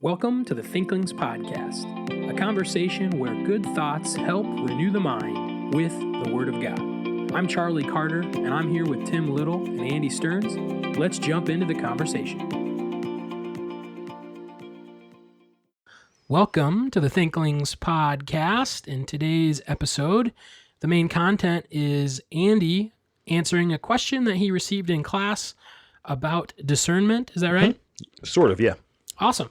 Welcome to the Thinklings podcast, a conversation where good thoughts help renew the mind with the Word of God. I'm Charlie Carter, and I'm here with Tim Little and Andy Stearns. Let's jump into the conversation. Welcome to the Thinklings podcast. In today's episode, the main content is Andy answering a question that he received in class about discernment. Is that right? Mm-hmm. Sort of, yeah. Awesome.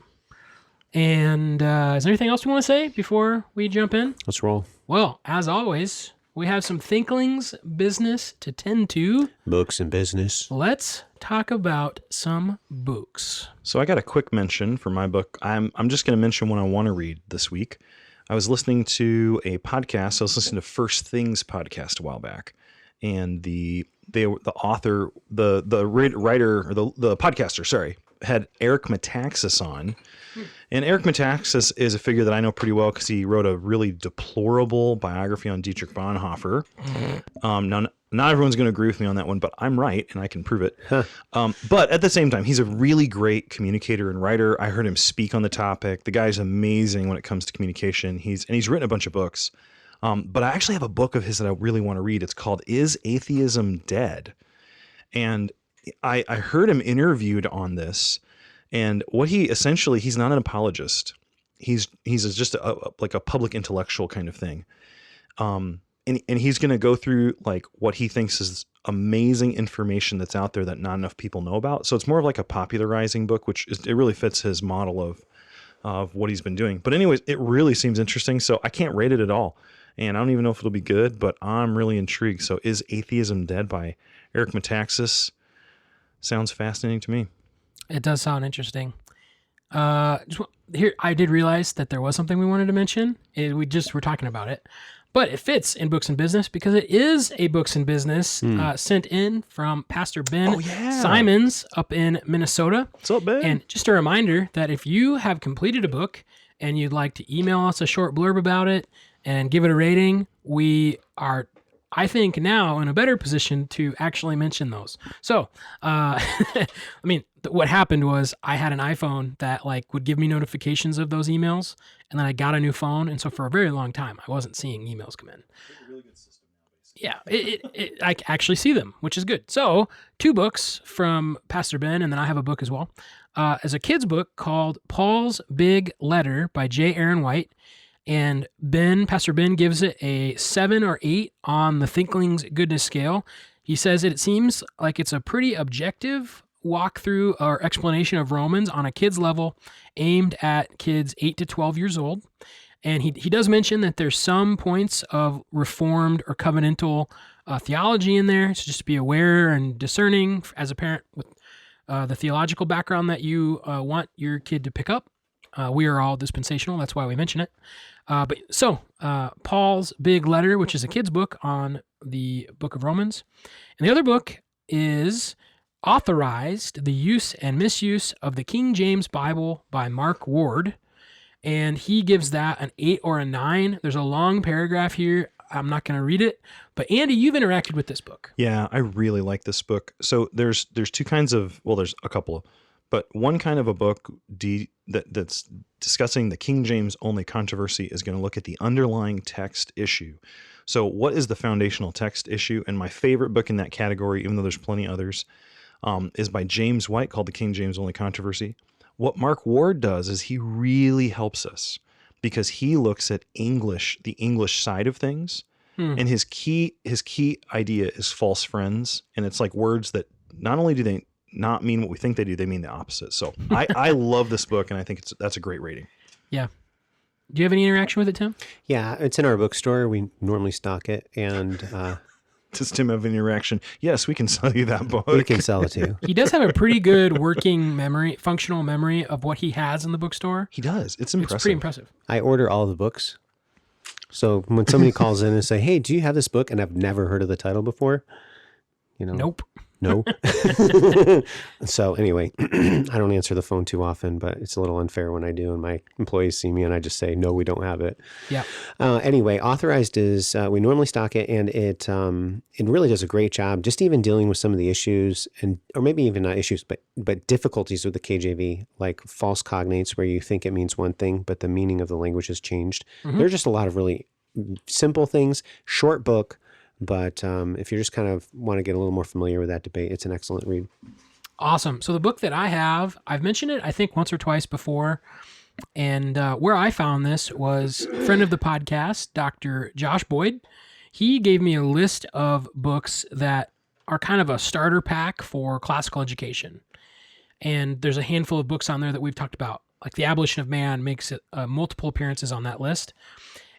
And is there anything else we want to say before we jump in? Let's roll. Well, as always, we have some Thinklings business to tend to. Books and business. Let's talk about some books. So I got a quick mention for my book. I'm just going to mention one I want to read this week. I was listening to a podcast. I was listening to First Things podcast a while back, and the author, the writer, or the podcaster, sorry, had Eric Metaxas on. And Eric Metaxas is a figure that I know pretty well because he wrote a really deplorable biography on Dietrich Bonhoeffer. Now, not everyone's going to agree with me on that one, but I'm right, and I can prove it. But at the same time, he's a really great communicator and writer. I heard him speak on the topic. The guy's amazing when it comes to communication. He's written a bunch of books. But I actually have a book of his that I really want to read. It's called Is Atheism Dead? And I heard him interviewed on this. And what he's not an apologist. He's just like a public intellectual kind of thing. And he's going to go through like what he thinks is amazing information that's out there that not enough people know about. So it's more of like a popularizing book, it really fits his model of what he's been doing. But anyways, it really seems interesting. So I can't rate it at all. And I don't even know if it'll be good, but I'm really intrigued. So Is Atheism Dead by Eric Metaxas? Sounds fascinating to me. It does sound interesting. Here, I did realize that there was something we wanted to mention. We just were talking about it. But it fits in Books and Business because it is a Books and Business sent in from Pastor Ben Simons up in Minnesota. What's up, Ben? And just a reminder that if you have completed a book and you'd like to email us a short blurb about it and give it a rating, we are, I think, now in a better position to actually mention those. So, what happened was I had an iPhone that would give me notifications of those emails, and then I got a new phone, and so for a very long time I wasn't seeing emails come in. It's a really good system Yeah, I actually see them, which is good. So 2 books from Pastor Ben, and then I have a book as well. As a kid's book called Paul's Big Letter by J. Aaron White. And Pastor Ben gives it a 7 or 8 on the Thinklings goodness scale. He says it seems like it's a pretty objective walkthrough or explanation of Romans on a kid's level aimed at kids 8 to 12 years old. And he does mention that there's some points of Reformed or covenantal theology in there. So just be aware and discerning as a parent with the theological background that you want your kid to pick up. We are all dispensational. That's why we mention it. Paul's Big Letter, which is a kid's book on the book of Romans. And the other book is Authorized, the Use and Misuse of the King James Bible by Mark Ward. And he gives that an 8 or a 9. There's a long paragraph here. I'm not going to read it. But Andy, you've interacted with this book. Yeah, I really like this book. So there's 2 kinds of, there's a couple, but one kind of a book that's discussing the King James only controversy is going to look at the underlying text issue. So what is the foundational text issue? And my favorite book in that category, even though there's plenty others, is by James White called The King James Only Controversy. What Mark Ward does is he really helps us because he looks at the English side of things. And his key idea is false friends. And it's like words that not only do they not mean what we think they do, they mean the opposite. So I love this book, and I think that's a great rating. Yeah. Do you have any interaction with it, Tim? Yeah, it's in our bookstore. We normally stock it, and does Tim have any interaction? Yes, we can sell you that book. we can sell it to you. He does have a pretty good functional memory of what he has in the bookstore. He does. It's impressive. It's pretty impressive. I order all the books. So when somebody calls in and say, "Hey, do you have this book?" and I've never heard of the title before, Nope. No. So anyway, I don't answer the phone too often, but it's a little unfair when I do, and my employees see me and I just say, no, we don't have it. Yeah. Anyway, Authorized is, we normally stock it, and it really does a great job just even dealing with some of the issues, or maybe even not issues, but difficulties with the KJV, like false cognates, where you think it means one thing, but the meaning of the language has changed. There are just a lot of really simple things, short book, but if you just kind of want to get a little more familiar with that debate, it's an excellent read. Awesome. So the book that I have, I've mentioned it, I think, once or twice before. And where I found this was a friend of the podcast, Dr. Josh Boyd. He gave me a list of books that are kind of a starter pack for classical education. And there's a handful of books on there that we've talked about. Like The Abolition of Man makes it multiple appearances on that list.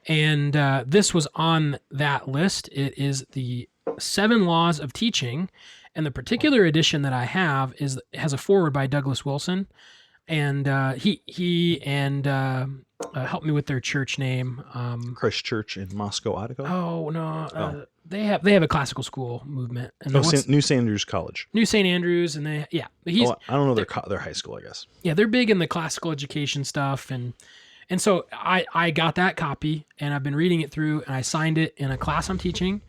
And this was on that list. It is the 7 Laws of Teaching. And the particular edition that I have has a foreword by Douglas Wilson. And he helped me with their church name. Christ Church in Moscow, Idaho. Oh no, they have a classical school movement. And New St. Andrews College. New St. Andrews, and I don't know their high school, I guess. Yeah, they're big in the classical education stuff, and so I got that copy, and I've been reading it through, and I signed it in a class I'm teaching,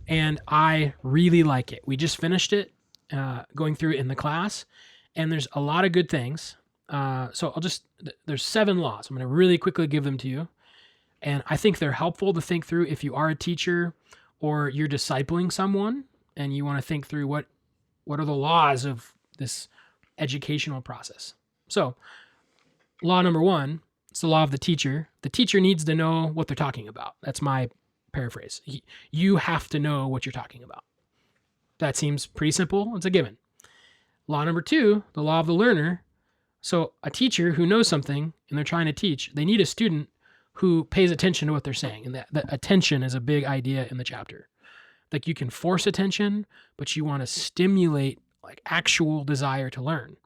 and I really like it. We just finished it, going through it in the class, and there's a lot of good things. So there's 7 laws. I'm going to really quickly give them to you. And I think they're helpful to think through if you are a teacher or you're discipling someone and you want to think through what are the laws of this educational process. So law number 1, it's the law of the teacher. The teacher needs to know what they're talking about. That's my paraphrase. You have to know what you're talking about. That seems pretty simple. It's a given. Law number 2, the law of the learner. So a teacher who knows something and they're trying to teach, they need a student who pays attention to what they're saying. And that attention is a big idea in the chapter. Like you can force attention, but you want to stimulate like actual desire to learn.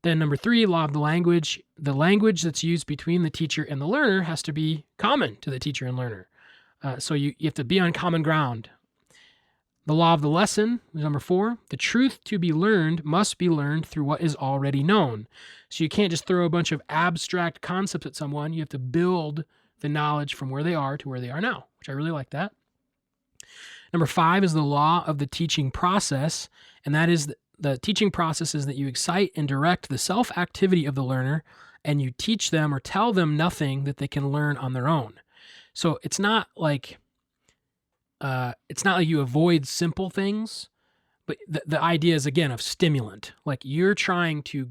Then number 3, law of the language. The language that's used between the teacher and the learner has to be common to the teacher and learner. So you have to be on common ground. The law of the lesson is number 4. The truth to be learned must be learned through what is already known. So you can't just throw a bunch of abstract concepts at someone. You have to build the knowledge from where they are to where they are now, which I really like that. Number 5 is the law of the teaching process, and that is the teaching process is that you excite and direct the self-activity of the learner, and you teach them or tell them nothing that they can learn on their own. So it's not like you avoid simple things, but the idea is, again, of stimulant. Like you're trying to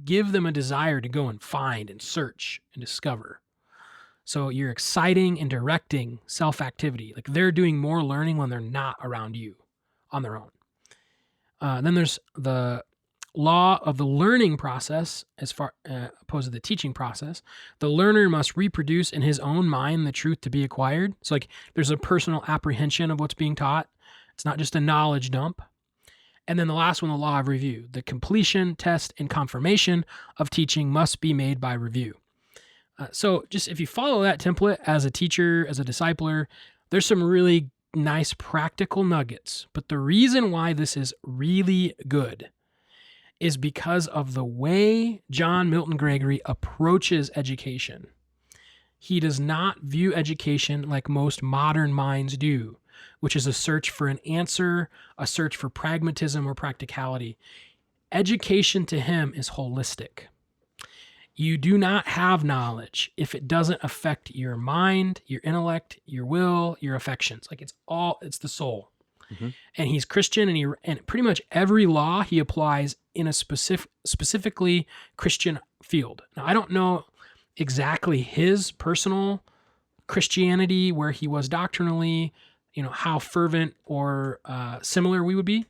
give them a desire to go and find and search and discover. So you're exciting and directing self-activity. Like they're doing more learning when they're not around you on their own. Then there's the law of the learning process as far opposed to the teaching process. The learner must reproduce in his own mind the truth to be acquired. So like there's a personal apprehension of what's being taught. It's not just a knowledge dump. And then the last one, the law of review. The completion, test, and confirmation of teaching must be made by review. So just if you follow that template as a teacher, as a discipler, there's some really nice practical nuggets. But the reason why this is really good is because of the way John Milton Gregory approaches education. He does not view education like most modern minds do, which is a search for an answer, a search for pragmatism or practicality. Education to him is holistic. You do not have knowledge if it doesn't affect your mind, your intellect, your will, your affections. Like it's the soul. Mm-hmm. And he's Christian, and pretty much every law he applies in a specifically Christian field. Now, I don't know exactly his personal Christianity, where he was doctrinally, how fervent or similar we would be,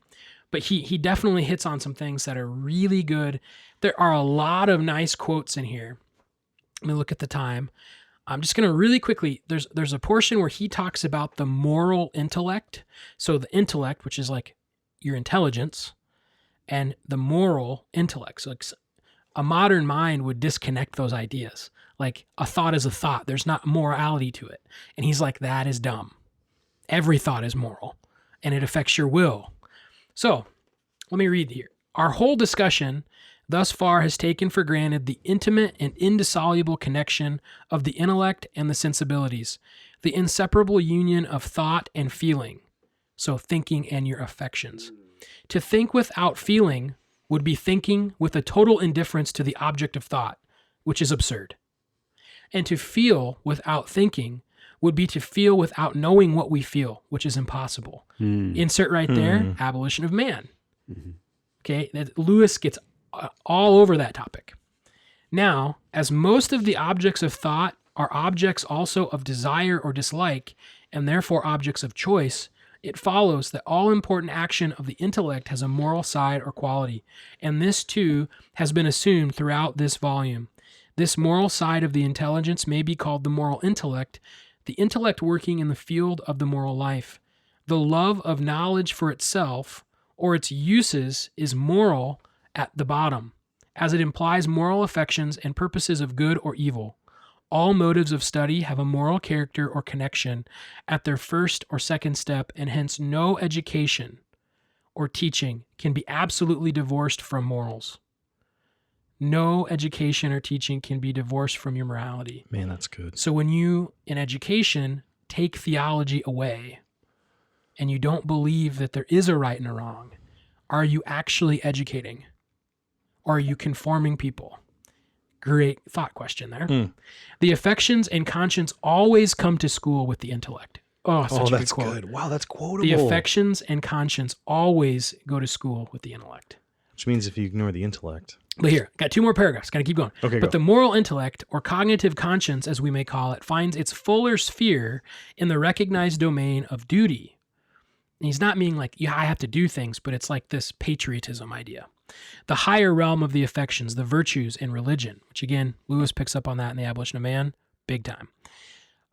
but he definitely hits on some things that are really good. There are a lot of nice quotes in here. Let me look at the time. I'm just going to really quickly, there's a portion where he talks about the moral intellect. So the intellect, which is like your intelligence, and the moral intellect. So like a modern mind would disconnect those ideas. Like a thought is a thought. There's not morality to it. And he's like, that is dumb. Every thought is moral, and it affects your will. So Let me read here. Our whole discussion thus far has taken for granted the intimate and indissoluble connection of the intellect and the sensibilities, the inseparable union of thought and feeling. So thinking and your affections. To think without feeling would be thinking with a total indifference to the object of thought, which is absurd. And to feel without thinking would be to feel without knowing what we feel, which is impossible. Insert right there, abolition of man. Okay, Lewis gets all over that topic. Now, as most of the objects of thought are objects also of desire or dislike, and therefore objects of choice, it follows that all important action of the intellect has a moral side or quality, and this too has been assumed throughout this volume. This moral side of the intelligence may be called the moral intellect, the intellect working in the field of the moral life. The love of knowledge for itself or its uses is moral at the bottom, as it implies moral affections and purposes of good or evil. All motives of study have a moral character or connection at their first or second step, and hence no education or teaching can be absolutely divorced from morals. No education or teaching can be divorced from your morality. Man, that's good. So when you, in education, take theology away and you don't believe that there is a right and a wrong, are you actually educating? Or are you conforming people? Great thought question there. The affections and conscience always come to school with the intellect. Oh, such a good that's quote. good. Wow, that's quotable. The affections and conscience always go to school with the intellect. Which means if you ignore the intellect. But here, got two more paragraphs. Got to keep going. Okay, but go. the moral intellect, or cognitive conscience, as we may call it, finds its fuller sphere in the recognized domain of duty. And he's not meaning like, yeah, I have to do things, but it's like this patriotism idea. The higher realm of the affections, the virtues, and religion, which again, Lewis picks up on that in The Abolition of Man, big time.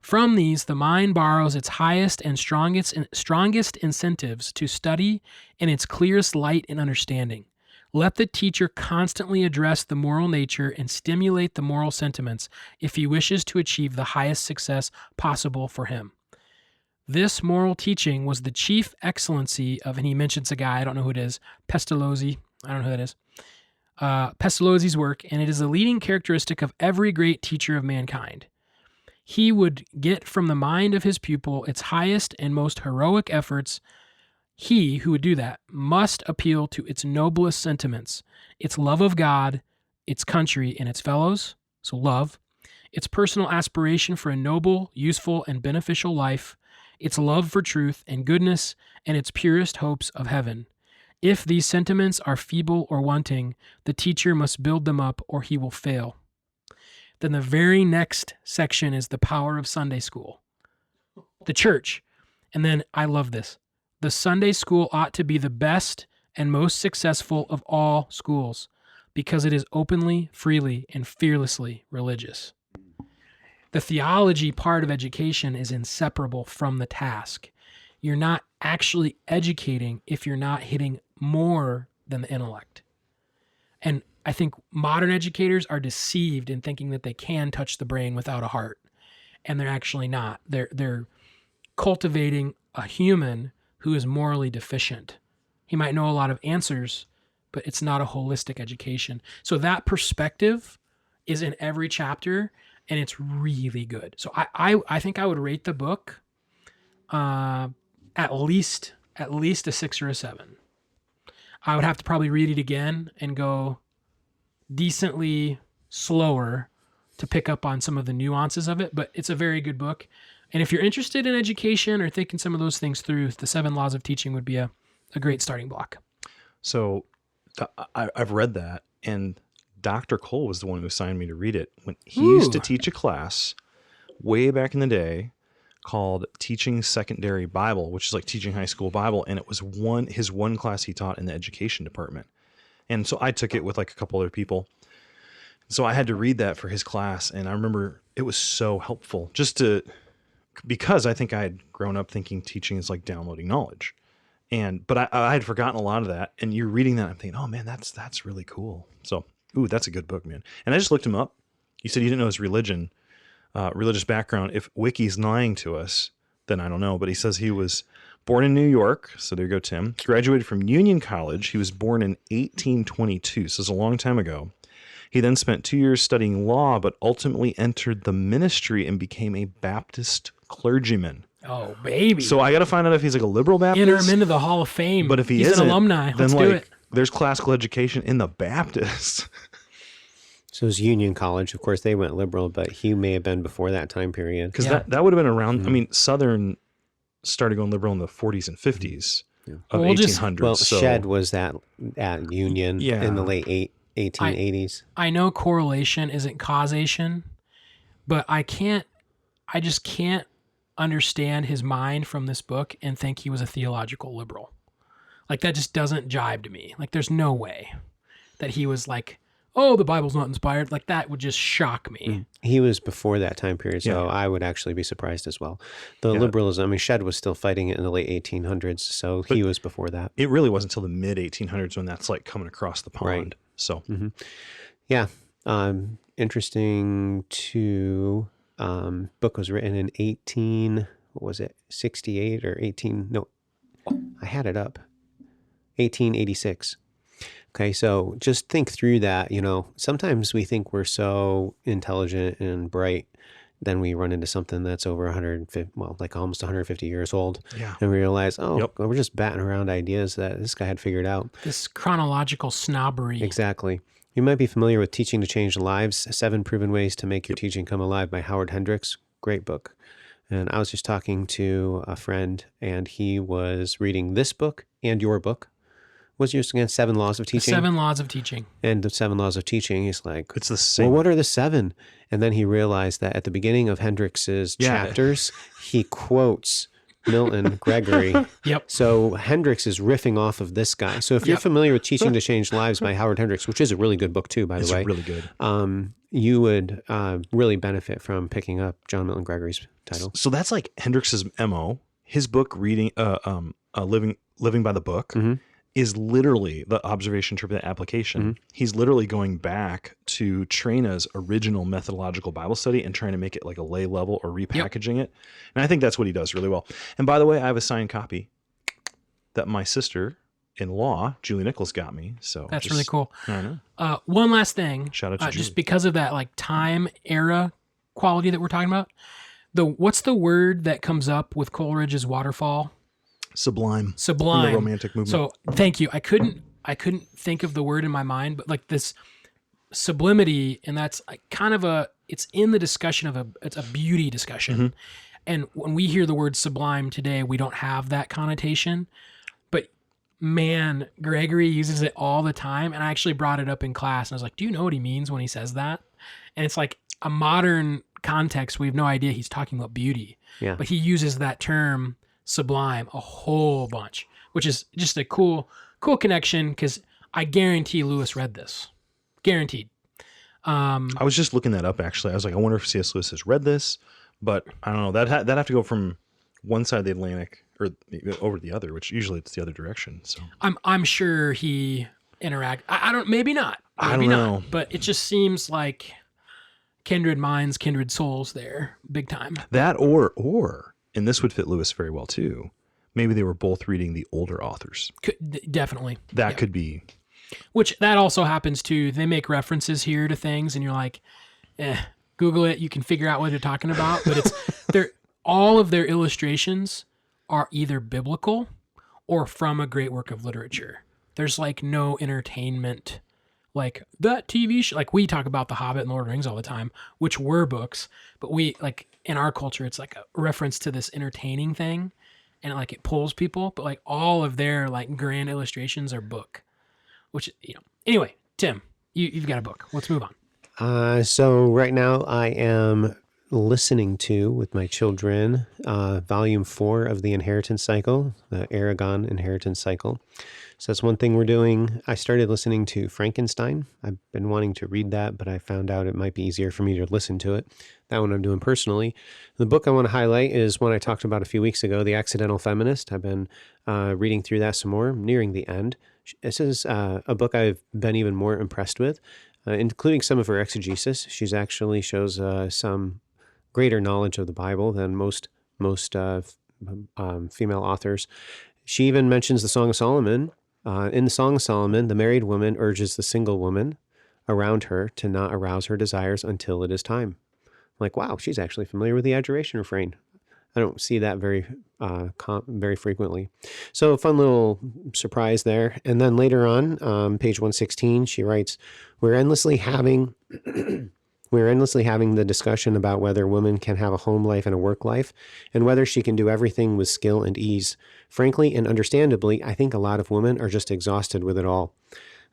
From these, the mind borrows its highest and strongest incentives to study in its clearest light and understanding. Let the teacher constantly address the moral nature and stimulate the moral sentiments if he wishes to achieve the highest success possible for him. This moral teaching was the chief excellency of, and he mentions a guy, I don't know who it is, Pestalozzi, I don't know who that is, Pestalozzi's work, and it is a leading characteristic of every great teacher of mankind. He would get from the mind of his pupil its highest and most heroic efforts. He who would do that must appeal to its noblest sentiments, its love of God, its country, and its fellows, so love, its personal aspiration for a noble, useful, and beneficial life, its love for truth and goodness, and its purest hopes of heaven. If these sentiments are feeble or wanting, the teacher must build them up or he will fail. Then the very next section is the power of Sunday school. The church. And then I love this. The Sunday school ought to be the best and most successful of all schools because it is openly, freely, and fearlessly religious. The theology part of education is inseparable from the task. You're not actually educating if you're not hitting more than the intellect. And I think modern educators are deceived in thinking that they can touch the brain without a heart. And they're actually not. They're cultivating a human who is morally deficient. He might know a lot of answers, but it's not a holistic education. So that perspective is in every chapter, and it's really good. So I think I would rate the book at least a 6 or a 7. I would have to probably read it again and go decently slower to pick up on some of the nuances of it, but it's a very good book. And if you're interested in education or thinking some of those things through, the 7 Laws of Teaching would be a great starting block. So I've read that, and Dr. Cole was the one who assigned me to read it. When he used to teach a class way back in the day called Teaching Secondary Bible, which is like teaching high school Bible, and it was his one class he taught in the education department. And so I took it with like a couple other people. So I had to read that for his class, and I remember it was so helpful because I think I had grown up thinking teaching is like downloading knowledge. But I had forgotten a lot of that, and you're reading that, I'm thinking, oh man, that's really cool. So, that's a good book, man. And I just looked him up. You said you didn't know his religious background. If Wiki's lying to us, then I don't know. But he says he was Born in New York, so there you go, Tim. Graduated from Union College. He was born in 1822, so it's a long time ago. He then spent 2 years studying law, but ultimately entered the ministry and became a Baptist clergyman. Oh, baby. So I got to find out if he's like a liberal Baptist. Enter him into the Hall of Fame. But if he's isn't, an alumni, then let's do it. there's classical education in the Baptist. So it was Union College. Of course, they went liberal, but he may have been before that time period. Because that would have been around, I mean, Southern started going liberal in the 40s and 50s of 1800s. Well, Shedd was at Union in the late 1880s. I know correlation isn't causation, but I just can't understand his mind from this book and think he was a theological liberal. Like, that just doesn't jibe to me. Like, there's no way that he was like, oh, the Bible's not inspired. Like, that would just shock me. He was before that time period, so I would actually be surprised as well. The liberalism, I mean, Shedd was still fighting it in the late 1800s, so he was before that. It really wasn't until the mid 1800s when that's like coming across the pond. Right. So, yeah. Interesting too. Book was written in 68 or 18? No, I had it up. 1886. Okay, so just think through that. You know, sometimes we think we're so intelligent and bright, then we run into something that's over 150, well, like almost 150 years old. Yeah. And we realize, we're just batting around ideas that this guy had figured out. This chronological snobbery. Exactly. You might be familiar with Teaching to Change Lives, 7 Proven Ways to Make Your Teaching Come Alive by Howard Hendricks. Great book. And I was just talking to a friend, and he was reading this book and your book. What's yours again? 7 Laws of Teaching? 7 Laws of Teaching. And the 7 Laws of Teaching, he's like, it's the same. Well, what are the 7? And then he realized that at the beginning of Hendricks's chapters, he quotes Milton Gregory. Yep. So Hendricks is riffing off of this guy. So if you're familiar with Teaching to Change Lives by Howard Hendricks, which is a really good book too, by the way. It's really good. You would really benefit from picking up John Milton Gregory's title. So that's like Hendricks's MO. His book, Living by the Book, is literally the observation, interpret, application. He's literally going back to Trina's original methodological Bible study and trying to make it like a lay level or repackaging it. And I think that's what he does really well. And by the way, I have a signed copy that my sister-in-law, Julie Nichols, got me. So that's really cool. I know. One last thing. Shout out to Julie. Just because of that like time era quality that we're talking about. What's the word that comes up with Coleridge's Waterfall? Sublime. The romantic movement. So thank you. I couldn't think of the word in my mind, but like this sublimity, and that's kind of it's in the discussion it's a beauty discussion. And when we hear the word sublime today, we don't have that connotation, but man, Gregory uses it all the time. And I actually brought it up in class and I was like, do you know what he means when he says that? And it's like a modern context. We have no idea he's talking about beauty, but he uses that term sublime a whole bunch, which is just a cool connection because I guarantee Lewis read this. Guaranteed. I was just looking that up actually. I was like, I wonder if C.S. Lewis has read this, but I don't know. That'd have to go from one side of the Atlantic or over to the other, which usually it's the other direction. So I'm sure he interact. I don't. Maybe not. Maybe I don't know. not, but it just seems like kindred minds, kindred souls there, big time. That or. And this would fit Lewis very well too. Maybe they were both reading the older authors. Definitely. That could be. Which that also happens too. They make references here to things and you're like, Google it. You can figure out what they're talking about. But all of their illustrations are either biblical or from a great work of literature. There's like no entertainment. Like that TV show, like we talk about The Hobbit and Lord of the Rings all the time, which were books, but we like in our culture, it's like a reference to this entertaining thing and like it pulls people, but like all of their like grand illustrations are book, which, anyway, Tim, you've got a book. Let's move on. So right now I am listening to, with my children, volume 4 of the Inheritance Cycle, the Aragon Inheritance Cycle. So that's one thing we're doing. I started listening to Frankenstein. I've been wanting to read that, but I found out it might be easier for me to listen to it. That one I'm doing personally. The book I want to highlight is one I talked about a few weeks ago, The Accidental Feminist. I've been reading through that some more, nearing the end. This is a book I've been even more impressed with, including some of her exegesis. She's actually shows some greater knowledge of the Bible than most female authors. She even mentions the Song of Solomon. In the Song of Solomon, the married woman urges the single woman around her to not arouse her desires until it is time. Like, wow, she's actually familiar with the adjuration refrain. I don't see that very frequently. So a fun little surprise there. And then later on, page 116, she writes, we're endlessly having the discussion about whether women can have a home life and a work life, and whether she can do everything with skill and ease. Frankly and understandably, I think a lot of women are just exhausted with it all.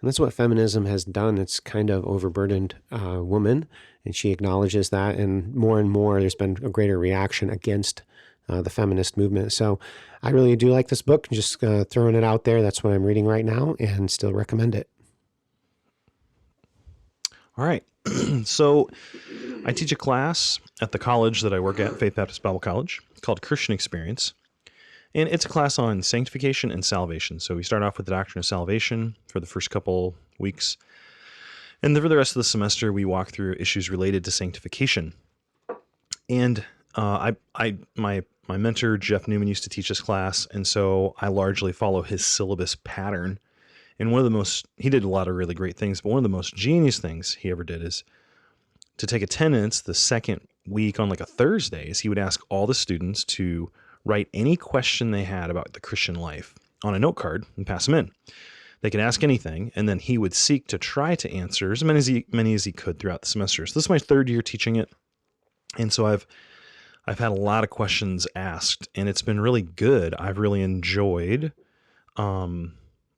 And that's what feminism has done. It's kind of overburdened women, and she acknowledges that. And more, there's been a greater reaction against the feminist movement. So I really do like this book. Just throwing it out there. That's what I'm reading right now, and still recommend it. All right. So I teach a class at the college that I work at, Faith Baptist Bible College, called Christian Experience. And it's a class on sanctification and salvation. So we start off with the doctrine of salvation for the first couple weeks. And then for the rest of the semester, we walk through issues related to sanctification. And my mentor, Jeff Newman, used to teach this class. And so I largely follow his syllabus pattern. And he did a lot of really great things, but one of the most genius things he ever did is to take attendance the second week on like a Thursday, is he would ask all the students to write any question they had about the Christian life on a note card and pass them in. They could ask anything, and then he would seek to try to answer as many as he could throughout the semester. So this is my third year teaching it, and so I've had a lot of questions asked, and it's been really good. I've really enjoyed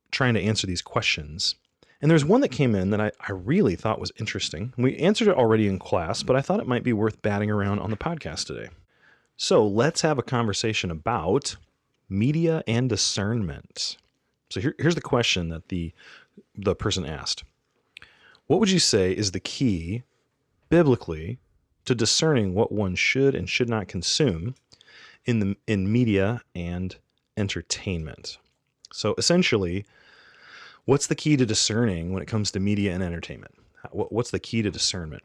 trying to answer these questions. And there's one that came in that I really thought was interesting. We answered it already in class, but I thought it might be worth batting around on the podcast today. So let's have a conversation about media and discernment. So here's the question that the person asked. What would you say is the key, biblically, to discerning what one should and should not consume in media and entertainment? So essentially, what's the key to discerning when it comes to media and entertainment? What's the key to discernment?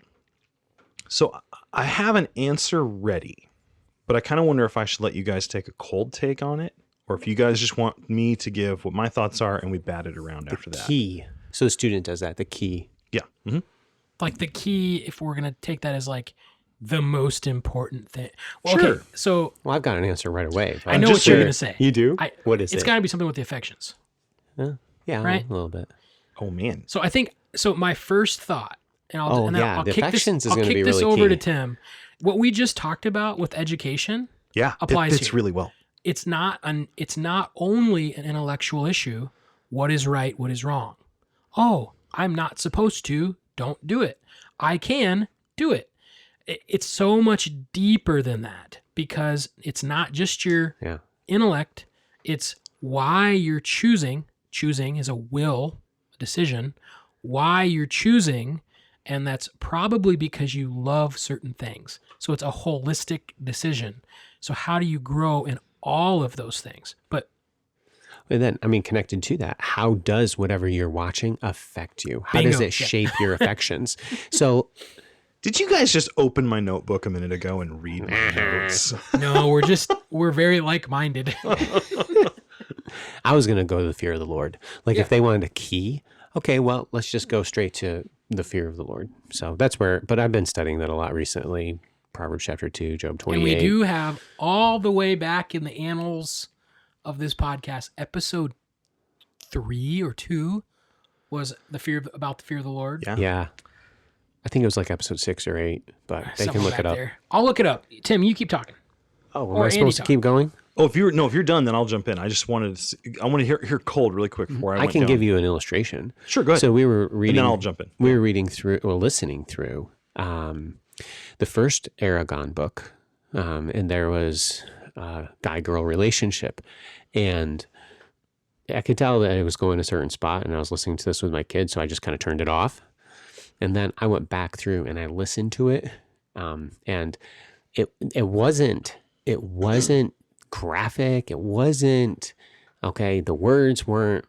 So I have an answer ready, but I kind of wonder if I should let you guys take a cold take on it, or if you guys just want me to give what my thoughts are and we bat it around after that. Key. So the student does that, the key. Yeah. Mm-hmm. Like the key, if we're going to take that as like the most important thing. Well, Sure. okay, so Well, I've got an answer right away. I know what you're going to say. You do? What is it? It's got to be something with the affections. Yeah, right? a little bit. Oh, man. So I think, my first thought, and I'll the kick affections this, is going to be this really over key. to Tim. What we just talked about with education applies it fits here. really well. It's not only an intellectual issue. What is right? What is wrong? Oh, I'm not supposed to. Don't do it. I can do it. It's so much deeper than that, because it's not just your intellect. It's why you're choosing. Choosing is a will, a decision. Why you're choosing, and that's probably because you love certain things. So it's a holistic decision. So how do you grow in all of those things? But And then, connected to that, how does whatever you're watching affect you? How Bingo. does it shape your affections? So, Did you guys just open my notebook a minute ago and read my notes? no, we're very like-minded. I was going to go to the fear of the Lord. Like if they wanted a key, okay, well, let's just go straight to the fear of the Lord. So that's where, but I've been studying that a lot recently. Proverbs chapter 2, Job 28. And we do have all the way back in the annals of this podcast, episode 3 or 2 was about the fear of the Lord. Yeah. I think it was like episode 6 or 8, but they can look it up. There. I'll look it up. Tim, you keep talking. Oh, am I supposed to keep going? Oh, if you're done, then I'll jump in. I just wanted to I want to hear cold really quick before I can give you an illustration. Sure, go ahead. So we were reading, and then I'll jump in. We were listening through the first Aragon book, and there was a guy-girl relationship, and I could tell that it was going a certain spot, and I was listening to this with my kids, so I just kind of turned it off, and then I went back through and I listened to it, and it wasn't graphic. It wasn't, okay, the words weren't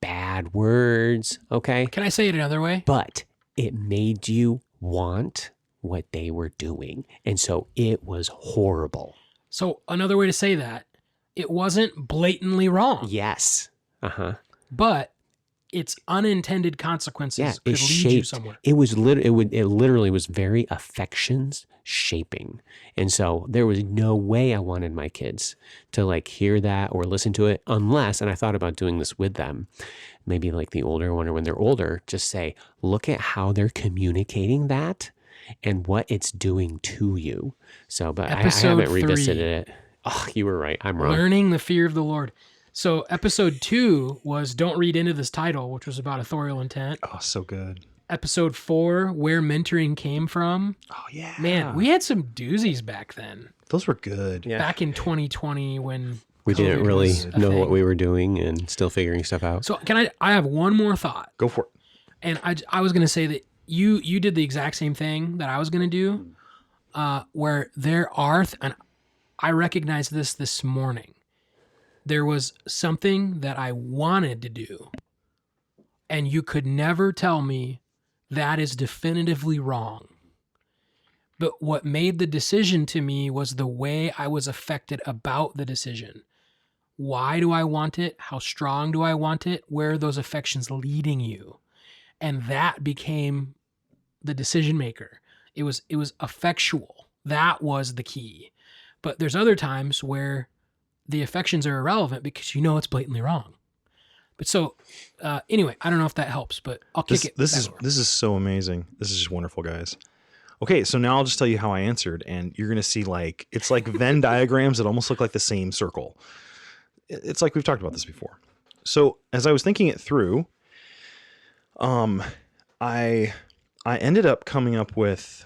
bad words, okay? Can I say it another way? But it made you want what they were doing. And so it was horrible. So another way to say that, it wasn't blatantly wrong, Yes. but its unintended consequences Yeah, could it lead shaped. you somewhere. It was it literally was very affections shaping. And so there was no way I wanted my kids to like hear that or listen to it unless, and I thought about doing this with them, maybe like the older one or when they're older, just say, look at how they're communicating that and what it's doing to you. So, but I haven't revisited it. Oh, you were right. I'm wrong. Learning the fear of the Lord. So episode 2 was Don't Read Into This Title, which was about authorial intent. Oh, so good. Episode 4, Where Mentoring Came From. Oh, yeah. Man, we had some doozies back then. Those were good. Yeah. Back in 2020 when We didn't COVID really was a know thing. what we were doing and still figuring stuff out. So I have one more thought. Go for it. And I was going to say that you did the exact same thing that I was going to do, where there are, and I recognized this morning, there was something that I wanted to do, and you could never tell me that is definitively wrong. But what made the decision to me was the way I was affected about the decision. Why do I want it? How strong do I want it? Where are those affections leading you? And that became the decision maker. It was effectual. That was the key. But there's other times where the affections are irrelevant because you know it's blatantly wrong. But so anyway, I don't know if that helps, but I'll kick it. This back over. is so amazing. This is just wonderful, guys. Okay, so now I'll just tell you how I answered, and you're gonna see like it's like Venn diagrams that almost look like the same circle. It's like we've talked about this before. So as I was thinking it through, I ended up coming up with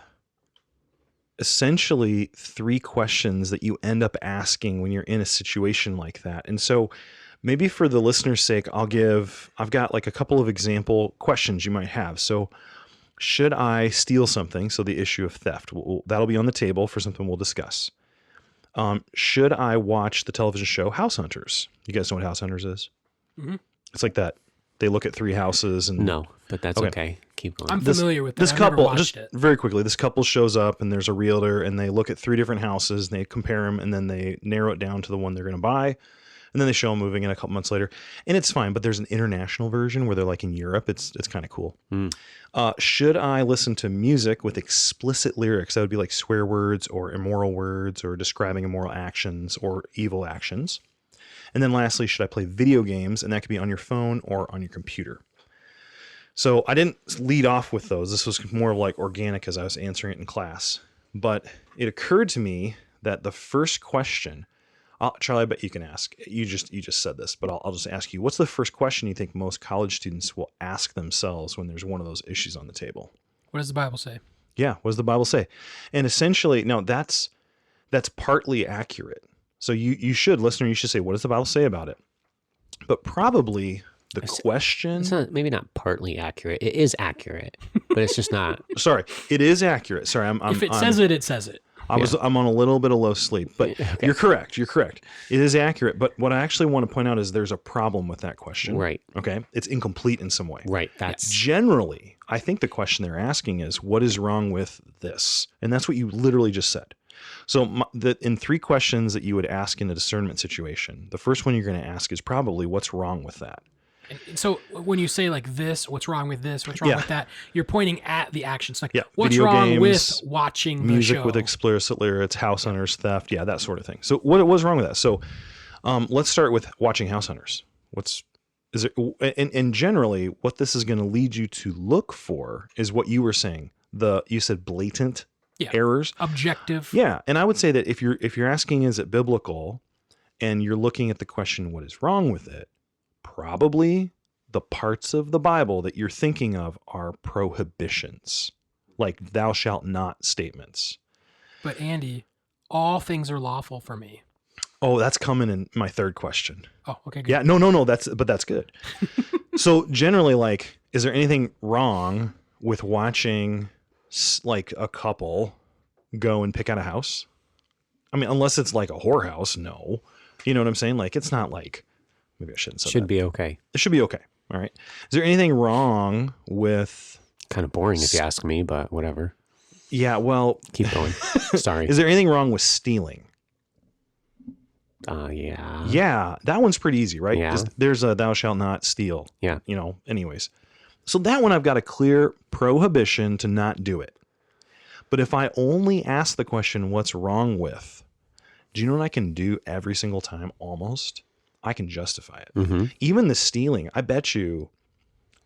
essentially 3 questions that you end up asking when you're in a situation like that. And so maybe for the listener's sake, I've got like a couple of example questions you might have. So should I steal something? So the issue of theft, that'll be on the table for something we'll discuss. Should I watch the television show House Hunters? You guys know what House Hunters is? Mhm. It's like that. They look at 3 houses and No, but that's okay. Keep going. I'm familiar with this that. I've never couple, watched just it. very quickly, this couple shows up and there's a realtor and they look at 3 different houses and they compare them and then they narrow it down to the one they're going to buy. And then they show them moving in a couple months later. And it's fine, but there's an international version where they're like in Europe. It's kind of cool. Should I listen to music with explicit lyrics? That would be like swear words or immoral words or describing immoral actions or evil actions. And then lastly, should I play video games? And that could be on your phone or on your computer. So I didn't lead off with those. This was more like organic as I was answering it in class. But it occurred to me that the first question, Charlie, I bet you can ask. You just said this, but I'll just ask you. What's the first question you think most college students will ask themselves when there's one of those issues on the table? What does the Bible say? Yeah, what does the Bible say? And essentially, now that's partly accurate. So you should, listener, you should say, what does the Bible say about it? But probably the question... It's not, maybe not partly accurate. It is accurate, but it's just not. Sorry, it is accurate. Sorry, If it says it, it says it. I'm on a little bit of low sleep, but Okay. You're correct. It is accurate. But what I actually want to point out is there's a problem with that question. Right. Okay. It's incomplete in some way. Right. That's Generally, I think the question they're asking is, what is wrong with this? And that's what you literally just said. So in 3 questions that you would ask in a discernment situation, the first one you're going to ask is probably what's wrong with that? And so when you say like this, what's wrong with this? What's wrong with that? You're pointing at the actions. Like, what's Video wrong games, with watching the music show? with explicit lyrics, House Hunters, theft, that sort of thing. So what was wrong with that? So let's start with watching House Hunters. And generally, what this is going to lead you to look for is what you were saying. You said blatant errors, objective. Yeah, and I would say that if you're asking, is it biblical, and you're looking at the question, what is wrong with it? Probably the parts of the Bible that you're thinking of are prohibitions, like thou shalt not statements. But Andy, all things are lawful for me. Oh, that's coming in my third question. Oh, okay, good. Yeah, no, that's good. So generally, like, is there anything wrong with watching like a couple go and pick out a house? I mean, unless it's like a whorehouse, no. You know what I'm saying? Like, it's not like, maybe I shouldn't say that. should be okay. It should be okay. All right. Is there anything wrong with... Kind of boring if you ask me, but whatever. Yeah, well... Keep going. Sorry. Is there anything wrong with stealing? Yeah. Yeah, that one's pretty easy, right? Yeah. 'Cause there's a thou shalt not steal. Yeah. Anyways. So that one I've got a clear prohibition to not do it. But if I only ask the question, what's wrong with, do you know what I can do every single time almost? I can justify it. Mm-hmm. Even the stealing, I bet you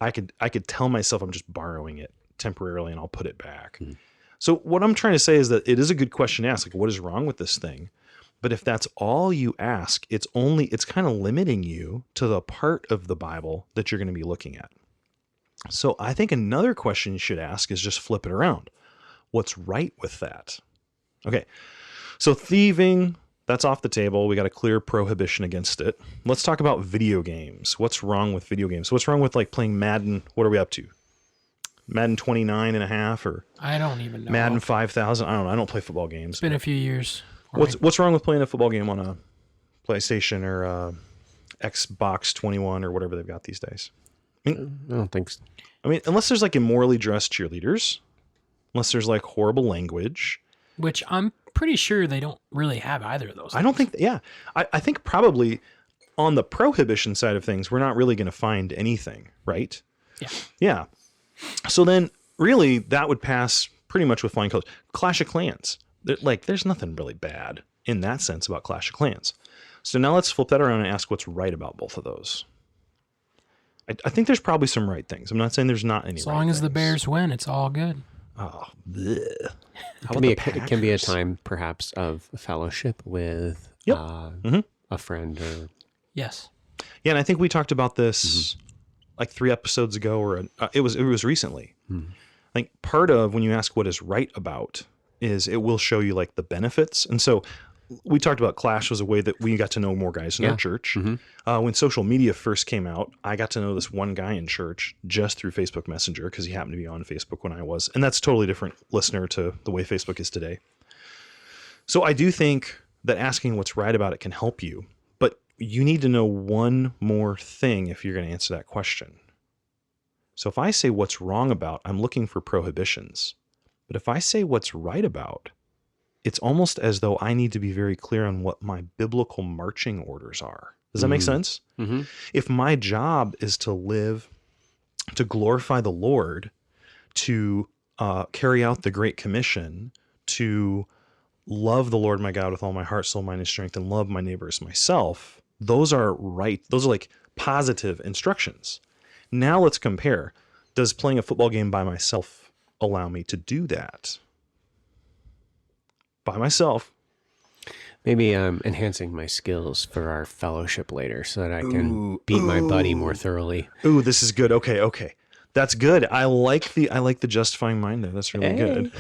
I could tell myself I'm just borrowing it temporarily and I'll put it back. Mm-hmm. So what I'm trying to say is that it is a good question to ask, like, what is wrong with this thing? But if that's all you ask, it's kind of limiting you to the part of the Bible that you're going to be looking at. So I think another question you should ask is just flip it around. What's right with that? Okay. So thieving, that's off the table. We got a clear prohibition against it. Let's talk about video games. What's wrong with video games? What's wrong with like playing Madden? What are we up to? Madden 29 and a half or I don't even know. Madden 5,000? I don't know. I don't play football games. It's been a few years. What's wrong with playing a football game on a PlayStation or Xbox 21 or whatever they've got these days? I don't think so. I mean, unless there's like immorally dressed cheerleaders, unless there's like horrible language. Which I'm pretty sure they don't really have either of those. I don't think, yeah. I think probably on the prohibition side of things, we're not really going to find anything, right? Yeah. Yeah. So then really that would pass pretty much with flying colors. Clash of Clans. There's nothing really bad in that sense about Clash of Clans. So now let's flip that around and ask what's right about both of those. I think there's probably some right things. I'm not saying there's not any. As long as the Bears win, it's all good. Oh, bleh. How It about can be a time perhaps of fellowship with a friend or Yes. Yeah, and I think we talked about this like 3 episodes ago, or it was recently. I think part of when you ask what is right about is it will show you like the benefits. And so we talked about Clash was a way that we got to know more guys in our church. When social media first came out, I got to know this one guy in church just through Facebook Messenger because he happened to be on Facebook when I was. And that's a totally different listener to the way Facebook is today. So I do think that asking what's right about it can help you. But you need to know one more thing if you're going to answer that question. So if I say what's wrong about, I'm looking for prohibitions. But if I say what's right about, it's almost as though I need to be very clear on what my biblical marching orders are. Does that make sense? Mm-hmm. If my job is to live, to glorify the Lord, to carry out the Great Commission, to love the Lord my God with all my heart, soul, mind, and strength, and love my neighbor as myself, those are right. Those are like positive instructions. Now let's compare. Does playing a football game by myself allow me to do that? By myself. Maybe enhancing my skills for our fellowship later so that I can beat my buddy more thoroughly. Ooh, this is good. Okay. That's good. I like the justifying mind there. That's really good.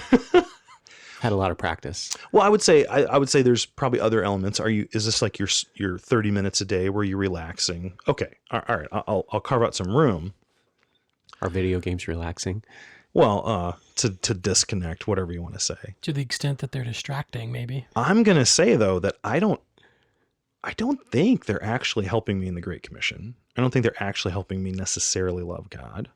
Had a lot of practice. Well, I would say there's probably other elements. Is this like your 30 minutes a day where you're relaxing? Okay. All right. I'll carve out some room. Are video games relaxing? Well, to disconnect, whatever you want to say. To the extent that they're distracting, maybe. I'm going to say though that I don't think they're actually helping me in the Great Commission. I don't think they're actually helping me necessarily love God.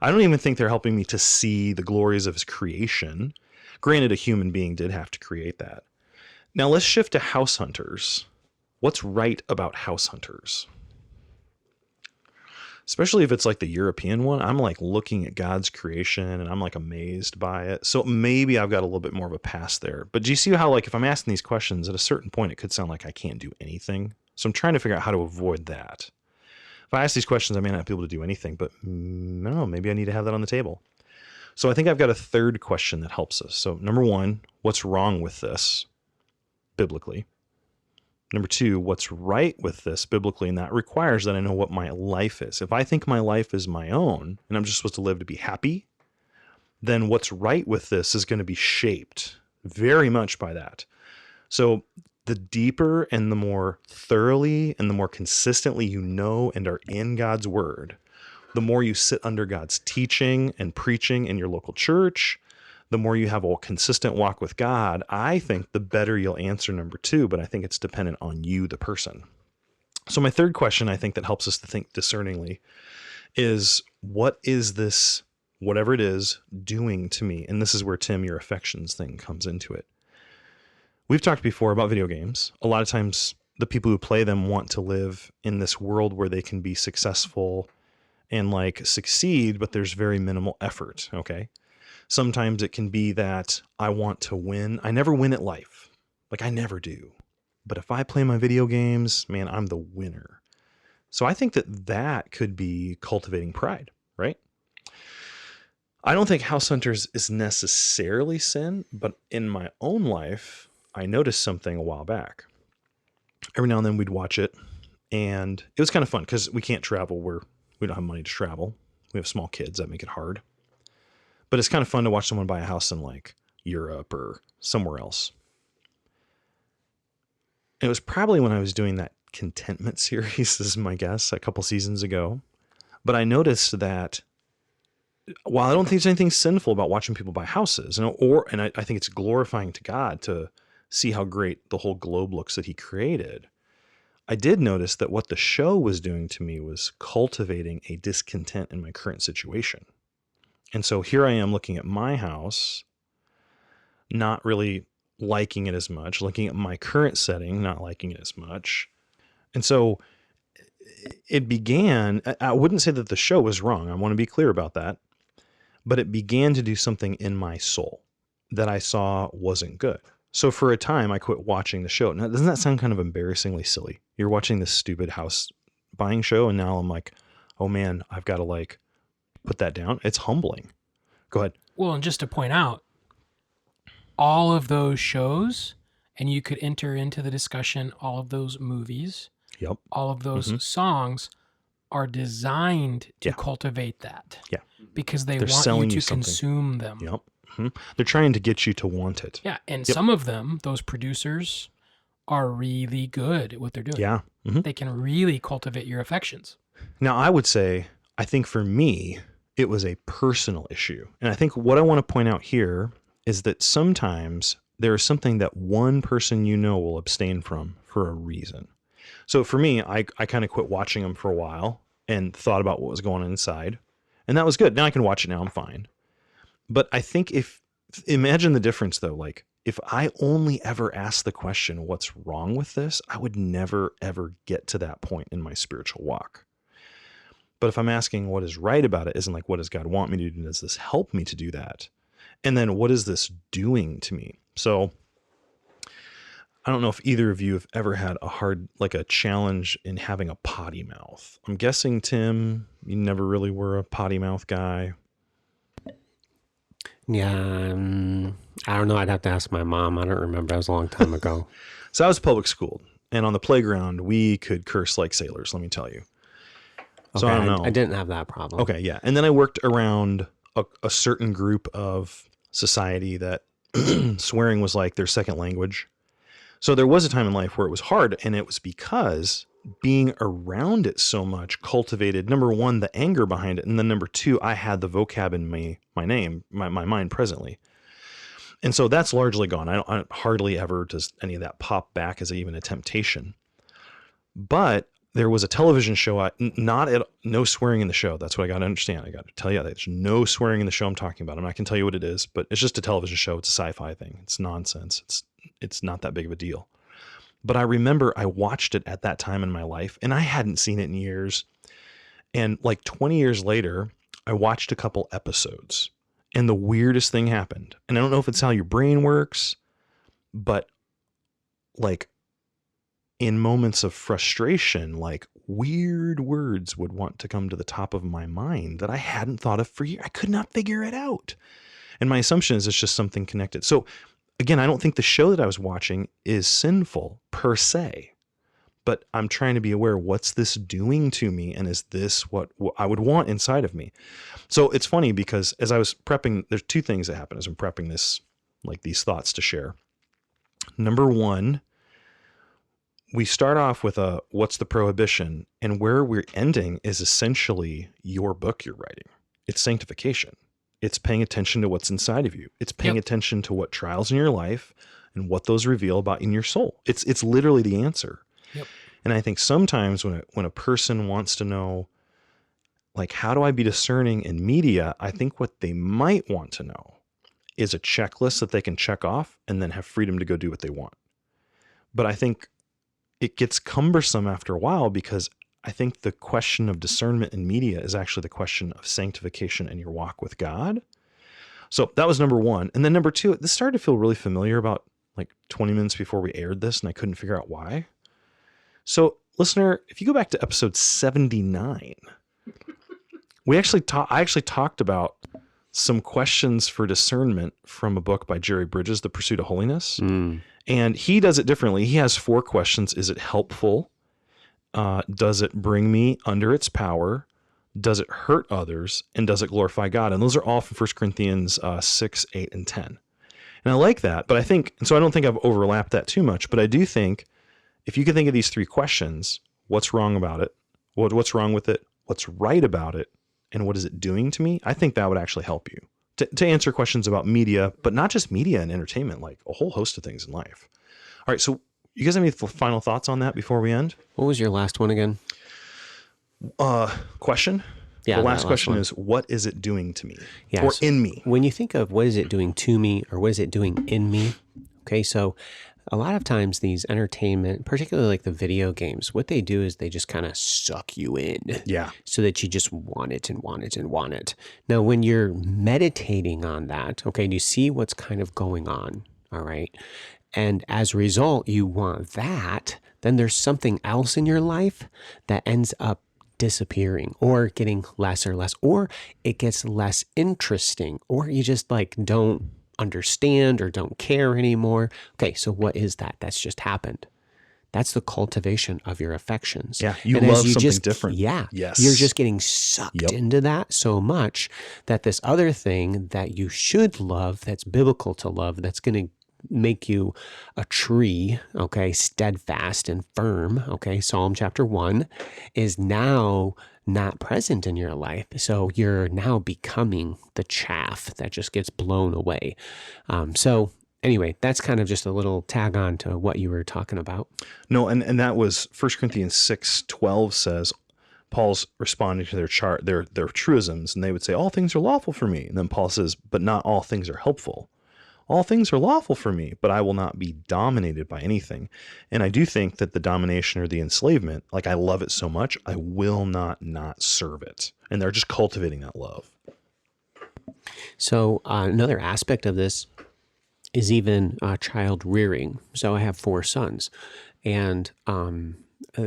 I don't even think they're helping me to see the glories of his creation. Granted, a human being did have to create that. Now let's shift to house hunters. What's right about house hunters? Especially if it's like the European one, I'm like looking at God's creation and I'm like amazed by it. So maybe I've got a little bit more of a pass there. But do you see how like if I'm asking these questions at a certain point, it could sound like I can't do anything. So I'm trying to figure out how to avoid that. If I ask these questions, I may not be able to do anything, but no, maybe I need to have that on the table. So I think I've got a third question that helps us. So number 1, what's wrong with this biblically? Number 2, what's right with this biblically? And that requires that I know what my life is. If I think my life is my own and I'm just supposed to live to be happy, then what's right with this is going to be shaped very much by that. So the deeper and the more thoroughly and the more consistently you know and are in God's word, the more you sit under God's teaching and preaching in your local church, the more you have a consistent walk with God, I think the better you'll answer number 2, but I think it's dependent on you, the person. So my third question, I think that helps us to think discerningly is, what is this, whatever it is, doing to me? And this is where, Tim, your affections thing comes into it. We've talked before about video games. A lot of times the people who play them want to live in this world where they can be successful and like succeed, but there's very minimal effort. Okay. Sometimes it can be that I want to win. I never win at life. Like I never do. But if I play my video games, man, I'm the winner. So I think that that could be cultivating pride, right? I don't think House Hunters is necessarily sin, but in my own life, I noticed something a while back. Every now and then we'd watch it, and it was kind of fun because we can't travel. We don't have money to travel. We have small kids that make it hard. But it's kind of fun to watch someone buy a house in like Europe or somewhere else. It was probably when I was doing that contentment series, is my guess, a couple seasons ago. But I noticed that while I don't think there's anything sinful about watching people buy houses, and I think it's glorifying to God to see how great the whole globe looks that he created, I did notice that what the show was doing to me was cultivating a discontent in my current situation. And so here I am looking at my house, not really liking it as much, looking at my current setting, not liking it as much. And so it began, I wouldn't say that the show was wrong. I want to be clear about that. But it began to do something in my soul that I saw wasn't good. So for a time, I quit watching the show. Now, doesn't that sound kind of embarrassingly silly? You're watching this stupid house buying show, and now I'm like, oh man, I've got to like put that down. It's humbling. Go ahead. Well, and just to point out, all of those shows, and you could enter into the discussion, all of those movies, Yep. all of those songs are designed to cultivate that. Yeah. Because they're want selling you to something. consume them. Yep. They're trying to get you to want it. Yeah. And some of them, those producers, are really good at what they're doing. Yeah. They can really cultivate your affections. Now, I would say, I think for me, it was a personal issue. And I think what I want to point out here is that sometimes there is something that one person you know will abstain from for a reason. So for me, I kind of quit watching them for a while and thought about what was going on inside. And that was good. Now I can watch it now. I'm fine. But I think imagine the difference though, like if I only ever asked the question, what's wrong with this? I would never, ever get to that point in my spiritual walk. But if I'm asking what is right about it, isn't like, what does God want me to do? Does this help me to do that? And then what is this doing to me? So I don't know if either of you have ever had a challenge in having a potty mouth. I'm guessing, Tim, you never really were a potty mouth guy. Yeah, I don't know. I'd have to ask my mom. I don't remember. That was a long time ago. So I was public schooled, and on the playground, we could curse like sailors, let me tell you. Okay, So I don't know. I didn't have that problem. Okay, yeah. And then I worked around a certain group of society that swearing was like their second language. So there was a time in life where it was hard, and it was because being around it so much cultivated, number one, the anger behind it, and then number two, I had the vocab in my mind presently. And so that's largely gone. I hardly ever does any of that pop back as even a temptation. But there was a television show, no swearing in the show. That's what I got to understand. I got to tell you, there's no swearing in the show I'm talking about. I can tell you what it is, but it's just a television show. It's a sci-fi thing. It's nonsense. It's not that big of a deal. But I remember I watched it at that time in my life, and I hadn't seen it in years. And like 20 years later, I watched a couple episodes, and the weirdest thing happened. And I don't know if it's how your brain works, but like in moments of frustration, like weird words would want to come to the top of my mind that I hadn't thought of for years. I could not figure it out. And my assumption is it's just something connected. So again, I don't think the show that I was watching is sinful per se, but I'm trying to be aware, what's this doing to me? And is this what I would want inside of me? So it's funny because as I was prepping, there's two things that happen as I'm prepping this, like these thoughts to share. Number one, we start off with what's the prohibition, and where we're ending is essentially your book you're writing. It's sanctification. It's paying attention to what's inside of you. It's paying attention to what trials in your life and what those reveal about in your soul. It's literally the answer. Yep. And I think sometimes when a person wants to know, like, how do I be discerning in media? I think what they might want to know is a checklist that they can check off and then have freedom to go do what they want. But I think it gets cumbersome after a while, because I think the question of discernment in media is actually the question of sanctification and your walk with God. So that was number one. And then number two, this started to feel really familiar about like 20 minutes before we aired this, and I couldn't figure out why. So listener, if you go back to episode 79, I actually talked about some questions for discernment from a book by Jerry Bridges, The Pursuit of Holiness. And he does it differently. He has 4 questions. Is it helpful? Does it bring me under its power? Does it hurt others? And does it glorify God? And those are all from 1 Corinthians 6, 8, and 10. And I like that, but I think, and so I don't think I've overlapped that too much, but I do think if you could think of these 3 questions, what's wrong about it? What's wrong with it? What's right about it? And what is it doing to me? I think that would actually help you to answer questions about media, but not just media and entertainment, like a whole host of things in life. All right. So you guys have any final thoughts on that before we end? What was your last one again? Question? Yeah, the last question one is, what is it doing to me Yeah, or so in me? When you think of what is it doing to me or what is it doing in me, okay, so a lot of times these entertainment, particularly like the video games, what they do is they just kind of suck you in. Yeah. So that you just want it and want it and want it. Now, when you're meditating on that, okay, and you see what's kind of going on, all right, and as a result, you want that, then there's something else in your life that ends up disappearing or getting less or less, or it gets less interesting, or you just like don't understand or don't care anymore. Okay, so what is that? That's just happened. That's the cultivation of your affections. Yeah, you and love as you something just, different. Yeah, Yes. you're just getting sucked into that so much that this other thing that you should love, that's biblical to love, that's going to make you a tree, okay, steadfast and firm, okay, Psalm chapter 1, is now not present in your life. So you're now becoming the chaff that just gets blown away. So anyway, that's kind of just a little tag on to what you were talking about. No, and that was 1 Corinthians 6:12 says, Paul's responding to their truisms, and they would say, all things are lawful for me. And then Paul says, but not all things are helpful. All things are lawful for me, but I will not be dominated by anything. And I do think that the domination or the enslavement, like I love it so much, I will not serve it. And they're just cultivating that love. So another aspect of this is even child rearing. So I have 4 sons, and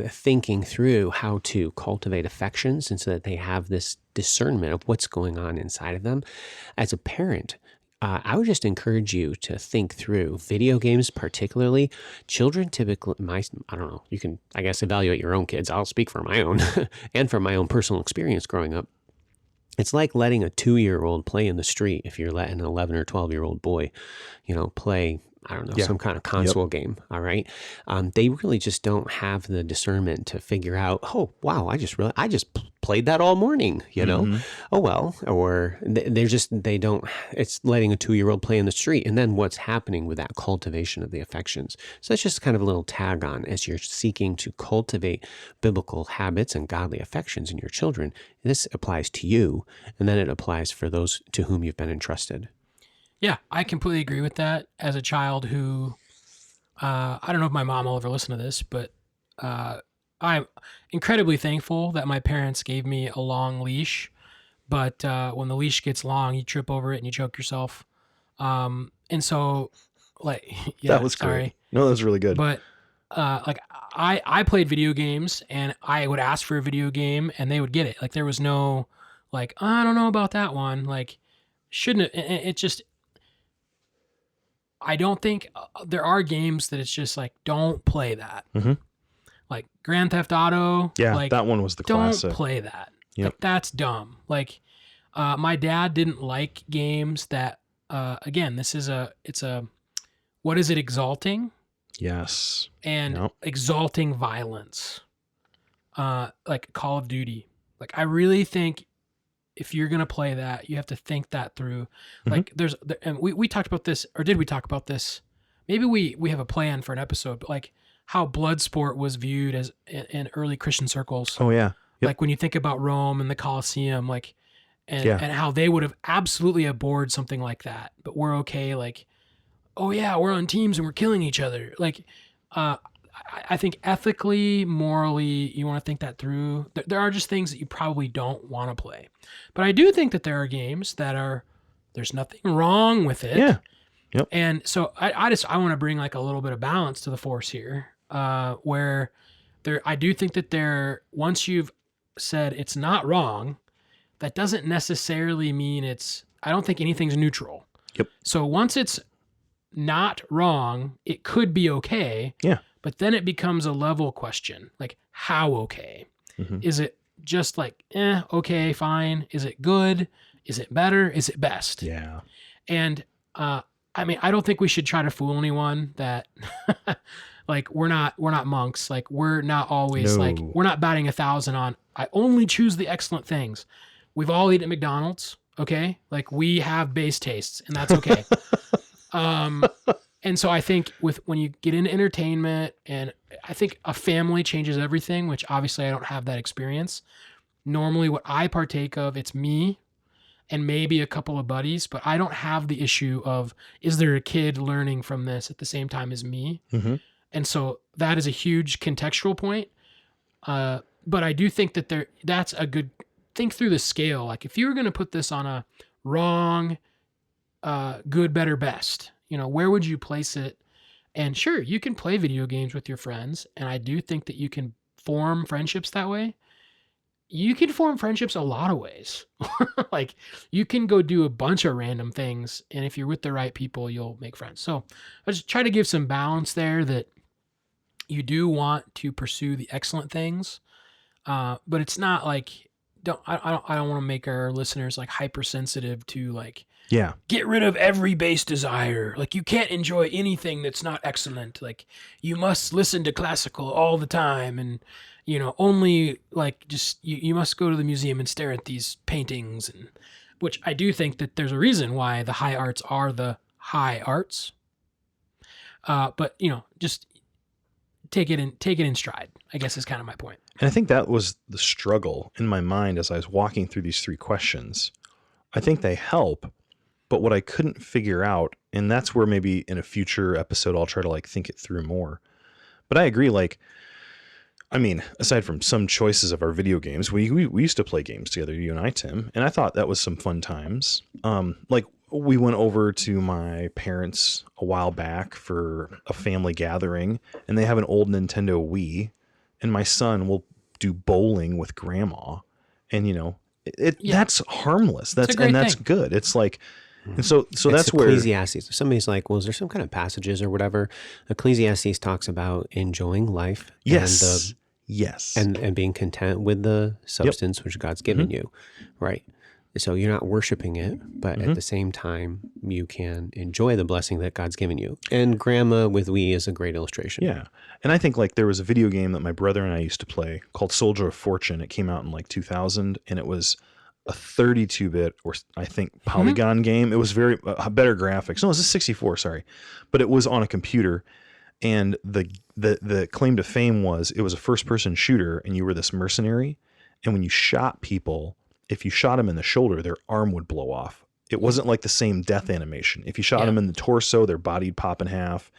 thinking through how to cultivate affections and so that they have this discernment of what's going on inside of them. As a parent, I would just encourage you to think through video games, particularly. Children typically, I don't know, you can, I guess, evaluate your own kids. I'll speak for my own and from my own personal experience growing up. It's like letting a 2-year-old play in the street if you're letting an 11 or 12-year-old boy, play, I don't know, some kind of console game, all right? They really just don't have the discernment to figure out, oh, wow, I just played that all morning, Oh, well, or they don't, it's letting a 2-year-old play in the street. And then what's happening with that cultivation of the affections? So that's just kind of a little tag on as you're seeking to cultivate biblical habits and godly affections in your children. This applies to you, and then it applies for those to whom you've been entrusted. Yeah, I completely agree with that. As a child who, I don't know if my mom will ever listen to this, but I'm incredibly thankful that my parents gave me a long leash. But when the leash gets long, you trip over it and you choke yourself. And so, like, yeah, that was great. No, that was really good. But like, I played video games, and I would ask for a video game, and they would get it. Like, there was no, like, I don't know about that one. Like, shouldn't it just. I don't think there are games that it's just like, don't play that. Mm-hmm. Like Grand Theft Auto. Yeah, like, that one was the classic. Don't play that. Yep. Like, that's dumb. Like, my dad didn't like games that, again, what is it exalting? Yes. And exalting violence. Like Call of Duty. Like, I really think if you're going to play that, you have to think that through. Like and we talked about this, or did we talk about this? Maybe we have a plan for an episode, but like how blood sport was viewed as in early Christian circles. Oh yeah. Yep. Like when you think about Rome and the Colosseum, like, and how they would have absolutely abhorred something like that, but we're okay. Like, oh yeah, we're on teams and we're killing each other. Like, I think ethically, morally, you want to think that through. There are just things that you probably don't want to play. But I do think that there are games that there's nothing wrong with it. Yeah. Yep. And so I want to bring like a little bit of balance to the force here, where I do think that once you've said it's not wrong, that doesn't necessarily mean I don't think anything's neutral. Yep. So once it's not wrong, it could be okay. Yeah. But then it becomes a level question, like how okay? Mm-hmm. Is it just like, okay, fine? Is it good? Is it better? Is it best? Yeah. And I mean, I don't think we should try to fool anyone that like we're not monks. Like we're not always like we're not batting 1,000 on I only choose the excellent things. We've all eaten at McDonald's, okay? Like we have base tastes, and that's okay. And so I think when you get into entertainment, and I think a family changes everything, which obviously I don't have that experience. Normally what I partake of, it's me and maybe a couple of buddies, but I don't have the issue of, is there a kid learning from this at the same time as me? Mm-hmm. And so that is a huge contextual point. But I do think that that's a good, think through the scale. Like if you were going to put this on a wrong, good, better, best, where would you place it? And sure, you can play video games with your friends. And I do think that you can form friendships that way. You can form friendships a lot of ways. Like you can go do a bunch of random things. And if you're with the right people, you'll make friends. So I just try to give some balance there, that you do want to pursue the excellent things. But it's not like, I don't want to make our listeners like hypersensitive to like, get rid of every base desire. Like you can't enjoy anything that's not excellent. Like you must listen to classical all the time, and only like just you must go to the museum and stare at these paintings, and which I do think that there's a reason why the high arts are the high arts. But just take it in stride, I guess, is kind of my point. And I think that was the struggle in my mind as I was walking through these 3 questions. I think they help, but what I couldn't figure out, and that's where maybe in a future episode I'll try to like think it through more. But I agree, like, I mean, aside from some choices of our video games, we used to play games together, you and I, Tim, and I thought that was some fun times. Like we went over to my parents a while back for a family gathering, and they have an old Nintendo Wii, and my son will do bowling with grandma, and that's harmless. That's thing. good. It's like, and so it's that's where Ecclesiastes. Somebody's like, well, is there some kind of passages or whatever? Ecclesiastes talks about enjoying life. Yes. And being content with the substance which God's given you, right? So you're not worshiping it, but at the same time, you can enjoy the blessing that God's given you. And Grandma with Wii is a great illustration. Yeah. And I think like there was a video game that my brother and I used to play called Soldier of Fortune. It came out in like 2000, and it was a 32-bit or I think polygon game. It was very better graphics. No, it was a 64, sorry. But it was on a computer. And the claim to fame was it was a first-person shooter, and you were this mercenary. And when you shot people, if you shot them in the shoulder, their arm would blow off. It wasn't like the same death animation. If you shot them in the torso, their body'd pop in half.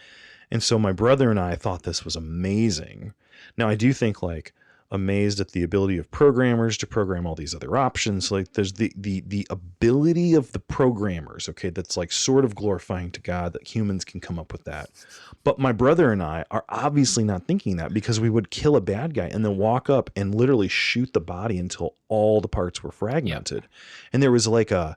And so my brother and I thought this was amazing. Now, I do think like amazed at the ability of programmers to program all these other options. Like there's the ability of the programmers, okay, that's like sort of glorifying to God that humans can come up with that. But my brother and I are obviously not thinking that, because we would kill a bad guy and then walk up and literally shoot the body until all the parts were fragmented. Yep. And there was like a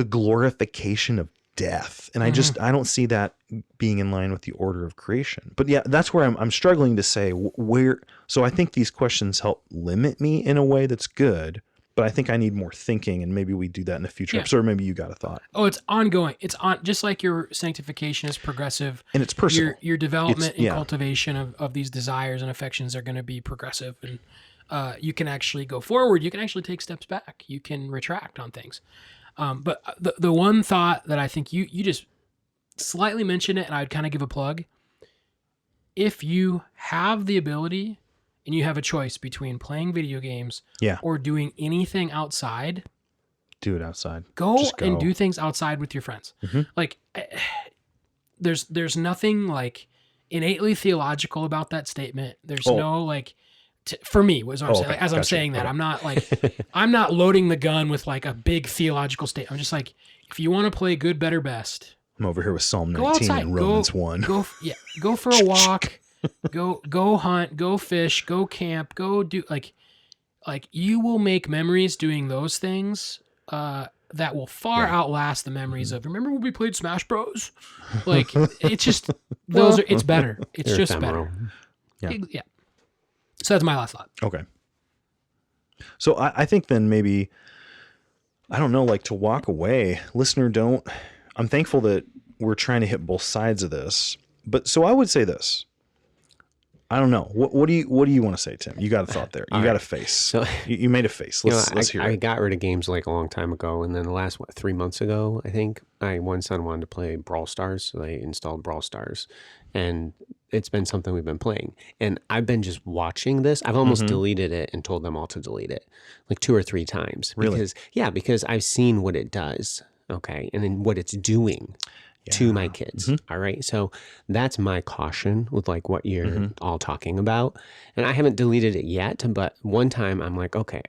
glorification of death. And I don't see that being in line with the order of creation. But yeah, that's where I'm struggling to say where. So I think these questions help limit me in a way that's good, but I think I need more thinking, and maybe we do that in the future episode, or maybe you got a thought. Oh, it's ongoing. It's just like your sanctification is progressive. And it's personal. Your development and cultivation of these desires and affections are going to be progressive. And you can actually go forward. You can actually take steps back. You can retract on things. But the one thought that I think you just slightly mentioned it, and I'd kind of give a plug. If you have the ability and you have a choice between playing video games or doing anything outside, do it outside. Go and do things outside with your friends. Like there's nothing like innately theological about that statement. There's Oh. no like, for me, was what I'm saying. okay. Like, as I'm Gotcha. saying that, Okay. I'm not like, I'm not loading the gun with like a big theological statement. I'm just like, if you want to play good, better, best, I'm over here with Psalm go 19 outside, and Romans 1. go for a walk, go hunt, go fish, go camp, go do like you will make memories doing those things that will far Yeah. outlast the memories of, remember when we played Smash Bros? Like, it's just, those are, it's better. It's They're just ephemeral. better. Yeah. Yeah. So that's my last thought. Okay. So I think then maybe, I don't know, like to walk away, listener, I'm thankful that we're trying to hit both sides of this, but so I would say this. I don't know. What do you want to say, Tim? You got a thought there. You got a face. So you made a face. Let's hear I it. got rid of games like a long time ago, and then the last 3 months ago, I think my one son wanted to play Brawl Stars, so I installed Brawl Stars, and it's been something we've been playing. And I've been just watching this. I've almost deleted it and told them all to delete it, like 2 or 3 times. Really? Because I've seen what it does. Okay, and then what it's doing to my kids. All right. So that's my caution with like what you're all talking about. And I haven't deleted it yet, but one time I'm like, okay,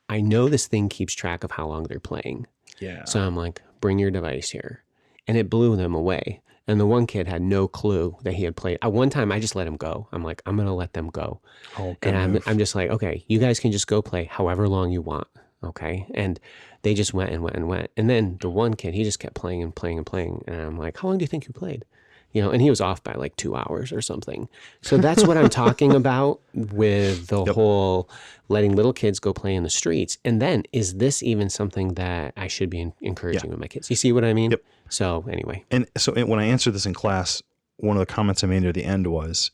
I know this thing keeps track of how long they're playing. Yeah. So I'm like, bring your device here. And it blew them away. And the one kid had no clue that he had played. At one time, I just let him go. I'm like, I'm going to let them go. Oh, And I'm just like, okay, you guys can just go play however long you want. Okay. And they just went and went and went. And then the one kid, he just kept playing and playing and playing. And I'm like, how long do you think you played? You know, and he was off by like 2 hours or something. So that's what I'm talking about with the whole letting little kids go play in the streets. And then is this even something that I should be encouraging with my kids? You see what I mean? Yep. So anyway. And so when I answered this in class, one of the comments I made near the end was,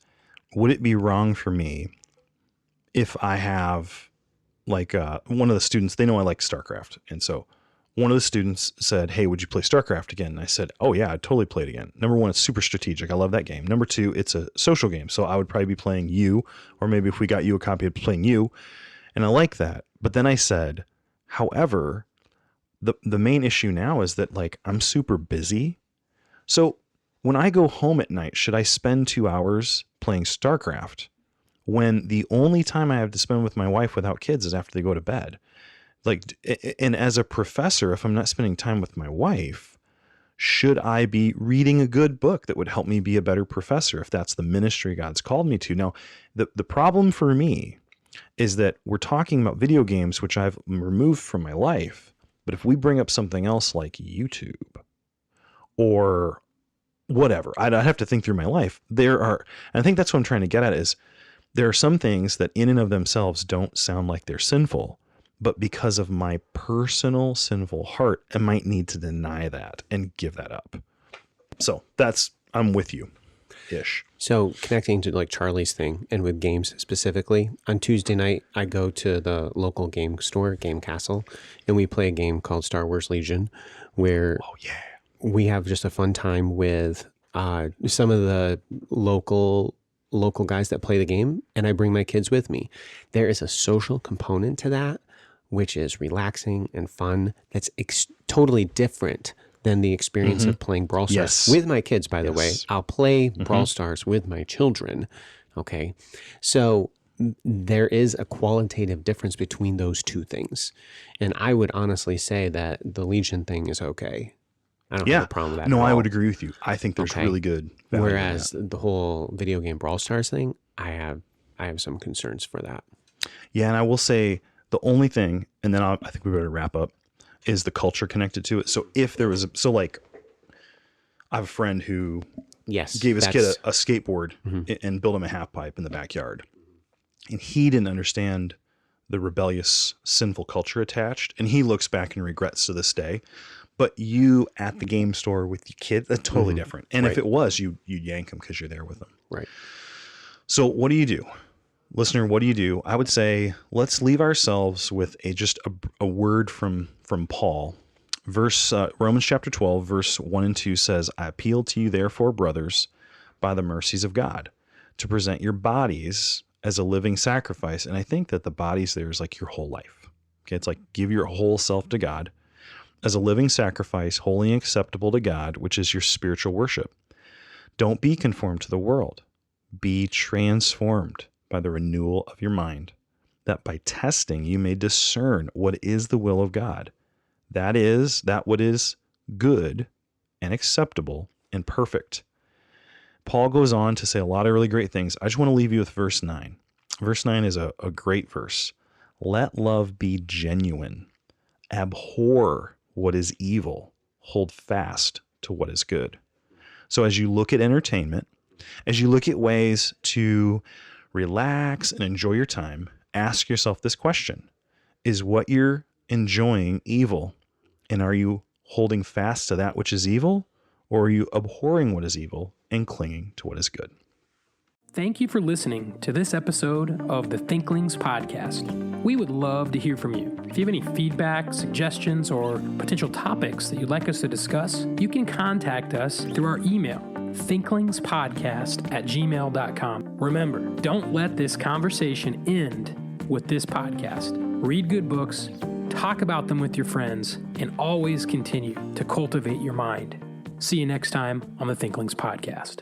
would it be wrong for me if I have like one of the students, they know I like StarCraft. And so one of the students said, hey, would you play StarCraft again? And I said, oh yeah, I'd totally play it again. Number one, it's super strategic. I love that game. Number two, it's a social game. So I would probably be playing you, or maybe if we got you a copy, I'd be playing you. And I like that. But then I said, however, the main issue now is that like I'm super busy. So when I go home at night, should I spend 2 hours playing StarCraft when the only time I have to spend with my wife without kids is after they go to bed? Like, and as a professor, if I'm not spending time with my wife, should I be reading a good book that would help me be a better professor if that's the ministry God's called me to? Now, the problem for me is that we're talking about video games, which I've removed from my life. But if we bring up something else like YouTube or whatever, I'd have to think through my life. And I think that's what I'm trying to get at is there are some things that in and of themselves don't sound like they're sinful, but because of my personal sinful heart, I might need to deny that and give that up. So I'm with you ish. So connecting to like Charlie's thing and with games specifically, on Tuesday night, I go to the local game store, Game Castle, and we play a game called Star Wars Legion where we have just a fun time with some of the local guys that play the game, and I bring my kids with me. There is a social component to that, which is relaxing and fun. That's totally different than the experience of playing Brawl Stars with my kids, by the way. I'll play Brawl Stars with my children. Okay. So there is a qualitative difference between those two things. And I would honestly say that the Legion thing is okay. I don't have a problem with that. No, at I all. would agree with you. I think there's really good value. Whereas the whole video game Brawl Stars thing, I have some concerns for that. Yeah, and I will say the only thing, and then I think we better wrap up, is the culture connected to it. So if there was I have a friend who gave his kid a skateboard and built him a half pipe in the backyard. And he didn't understand the rebellious, sinful culture attached. And he looks back and regrets to this day. But you at the game store with your kid, that's totally different. And if it was, you yank them because you're there with them. Right. So what do you do? Listener, what do you do? I would say let's leave ourselves with a word from Paul. Romans chapter 12, verse 1 and 2 says, I appeal to you, therefore, brothers, by the mercies of God, to present your bodies as a living sacrifice. And I think that the bodies there is like your whole life. Okay, it's like give your whole self to God as a living sacrifice, holy and acceptable to God, which is your spiritual worship. Don't be conformed to the world. Be transformed by the renewal of your mind, that by testing you may discern what is the will of God. That is, that what is good and acceptable and perfect. Paul goes on to say a lot of really great things. I just want to leave you with verse 9. Verse 9 is a great verse. Let love be genuine. Abhor what is evil. Hold fast to what is good. So as you look at entertainment, as you look at ways to relax and enjoy your time, ask yourself this question. Is what you're enjoying evil? And are you holding fast to that which is evil? Or are you abhorring what is evil and clinging to what is good? Thank you for listening to this episode of the Thinklings podcast. We would love to hear from you. If you have any feedback, suggestions, or potential topics that you'd like us to discuss, you can contact us through our email, thinklingspodcast@gmail.com. Remember, don't let this conversation end with this podcast. Read good books, talk about them with your friends, and always continue to cultivate your mind. See you next time on the Thinklings podcast.